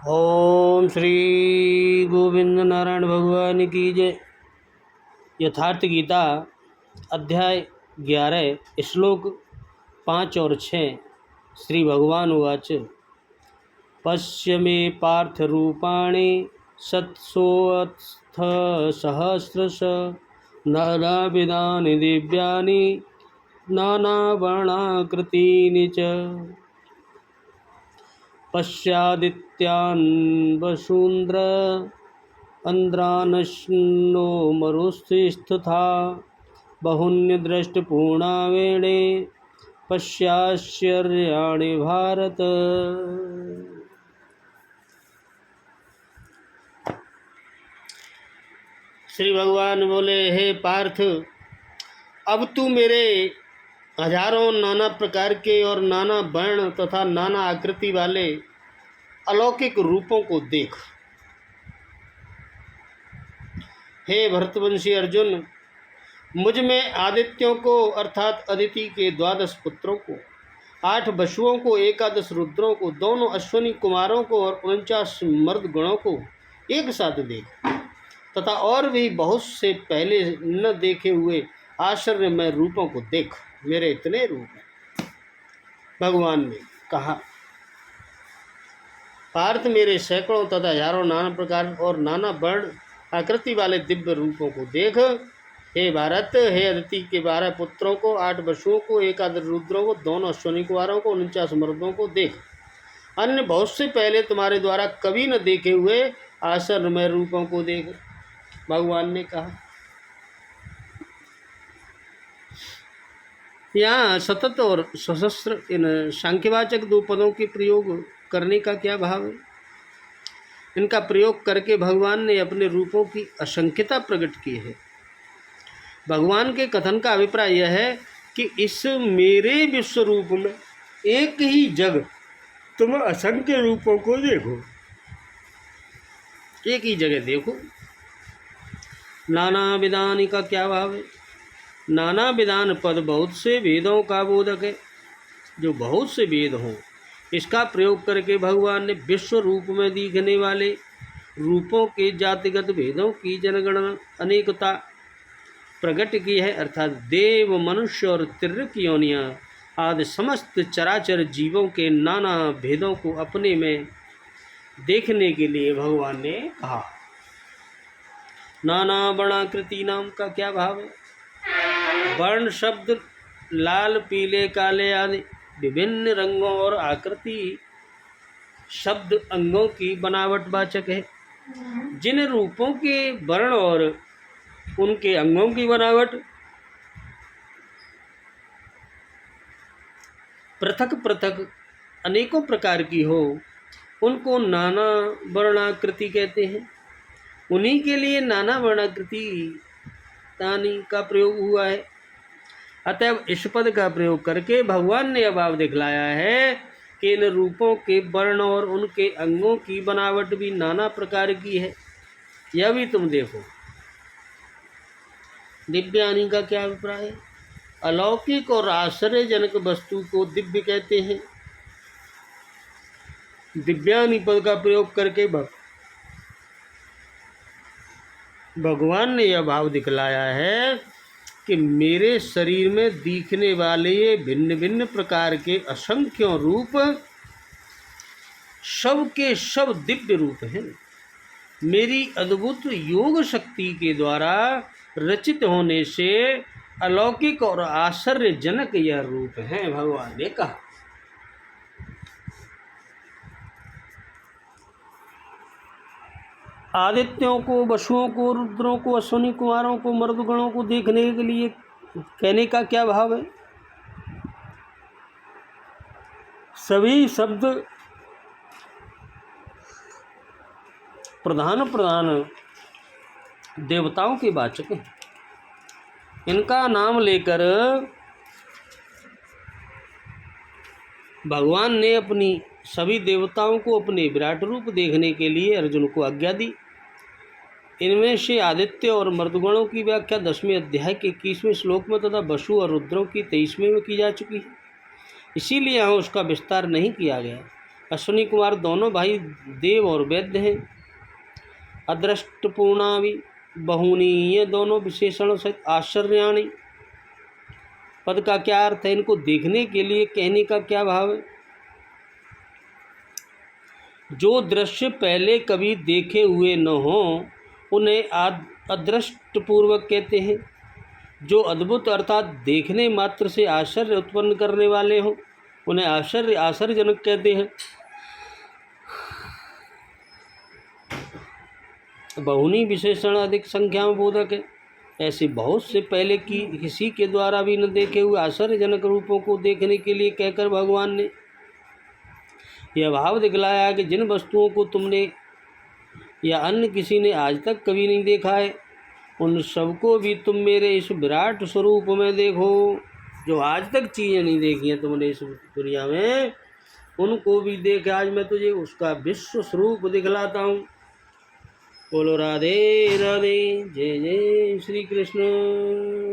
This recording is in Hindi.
ओम श्री गोविंद नारायण भगवान की जय। यथार्थ गीता अध्याय 11 श्लोक 5 और 6। श्री भगवान उवाच पश्य मे पार्थ रूपाणि सत्सोऽथ सहस्रश नानाविधानि दिव्यानि नानावर्णाकृतीनि च पश्यादित्यान् वसून्द्र अन्ध्रानश्नो मरुस्थिस्तथा बहुन्यदृष्टपूर्णावेणे पश्याश्चर्याणि भारत। श्री भगवान बोले, हे पार्थ, अब तू मेरे हजारों नाना प्रकार के और नाना वर्ण तथा नाना आकृति वाले अलौकिक रूपों को देख। हे भरतवंशी अर्जुन, मुझ में आदित्यों को अर्थात अदिति के 12 पुत्रों को, 8 वसुओं को, 11 रुद्रों को, दोनों अश्विनी कुमारों को और 49 मर्द गणों को एक साथ देख, तथा और भी बहुत से पहले न देखे हुए आश्चर्यमय रूपों को देख। मेरे इतने रूप हैं। भगवान ने कहा, पार्थ, मेरे सैकड़ों तथा हजारों नाना प्रकार और नाना वर्ण आकृति वाले दिव्य रूपों को देख। हे भारत, हे अदिति के 12 पुत्रों को, 8 वसुओं को, 11 रुद्रों को, दोनों अश्विनी कुमारों को, 49 मर्दों को देख। अन्य बहुत से पहले तुम्हारे द्वारा कभी न देखे हुए आश्चर्यमय रूपों को देख। भगवान ने कहा। यहाँ सतत और सशस्त्र इन सांख्यवाचक 2 पदों के प्रयोग करने का क्या भाव है? इनका प्रयोग करके भगवान ने अपने रूपों की असंख्यता प्रकट की है। भगवान के कथन का अभिप्राय यह है कि इस मेरे विश्व रूप में एक ही जग तुम असंख्य रूपों को देखो, एक ही जगह देखो। नाना विधान का क्या भाव है? नाना विधान पद बहुत से वेदों का बोधक है। जो बहुत से वेद हों, इसका प्रयोग करके भगवान ने विश्व रूप में दिखने वाले रूपों के जातिगत भेदों की जनगणना अनेकता प्रकट की है। अर्थात देव, मनुष्य और तिर्यक योनियाँ आदि समस्त चराचर जीवों के नाना भेदों को अपने में देखने के लिए भगवान ने कहा। नाना वर्णाकृति नाम का क्या भाव है? वर्ण शब्द लाल, पीले, काले आदि विभिन्न रंगों और आकृति शब्द अंगों की बनावट वाचक है। जिन रूपों के वर्ण और उनके अंगों की बनावट पृथक पृथक अनेकों प्रकार की हो, उनको नाना वर्णाकृति कहते हैं। उन्हीं के लिए नाना वर्णाकृति तानी का प्रयोग हुआ है। अतएव इस पद का प्रयोग करके भगवान ने अभाव दिखलाया है कि इन रूपों के वर्ण और उनके अंगों की बनावट भी नाना प्रकार की है। यह भी तुम देखो। दिव्यानी का क्या अभिप्राय है? अलौकिक और आश्चर्यजनक वस्तु को दिव्य कहते हैं। दिव्यानी पद का प्रयोग करके भगवान ने यह भाव दिखलाया है कि मेरे शरीर में दिखने वाले ये भिन्न भिन्न प्रकार के असंख्यों रूप सब के सब दिव्य रूप हैं। मेरी अद्भुत योग शक्ति के द्वारा रचित होने से अलौकिक और आश्चर्यजनक यह रूप हैं। भगवान ने कहा। आदित्यों को, वसुओं को, रुद्रों को, अश्विनी कुमारों को, मर्दगणों को देखने के लिए कहने का क्या भाव है? सभी शब्द प्रधान देवताओं के वाचक हैं। इनका नाम लेकर भगवान ने अपनी सभी देवताओं को अपने विराट रूप देखने के लिए अर्जुन को आज्ञा दी। इनमें से आदित्य और मर्दगणों की व्याख्या 10वें अध्याय के 21वें श्लोक में तथा वसु और रुद्रों की 23वें में की जा चुकी है। इसीलिए यहाँ उसका विस्तार नहीं किया गया। अश्विनी कुमार दोनों भाई देव और वैद्य हैं। अदृष्टपूर्णावि बहूनी, ये दोनों विशेषणों से आश्चर्याणी। पद का क्या अर्थ है? इनको देखने के लिए कहने का क्या भाव है? जो दृश्य पहले कभी देखे हुए न हो उन्हें अदृष्टपूर्वक कहते हैं। जो अद्भुत अर्थात देखने मात्र से आश्चर्य उत्पन्न करने वाले हों उन्हें आश्चर्यजनक कहते हैं। बहुनी विशेषण अधिक संख्या में बोधक है। ऐसे बहुत से पहले की किसी के द्वारा भी न देखे हुए आश्चर्यजनक रूपों को देखने के लिए कहकर भगवान ने यह भाव दिखलाया कि जिन वस्तुओं को तुमने या अन्य किसी ने आज तक कभी नहीं देखा है उन सबको भी तुम मेरे इस विराट स्वरूप में देखो। जो आज तक चीज़ें नहीं देखी हैं तुमने इस दुनिया में उनको भी देख, आज मैं तुझे उसका विश्व स्वरूप दिखलाता हूँ। बोलो राधे राधे, जय जय श्री कृष्ण।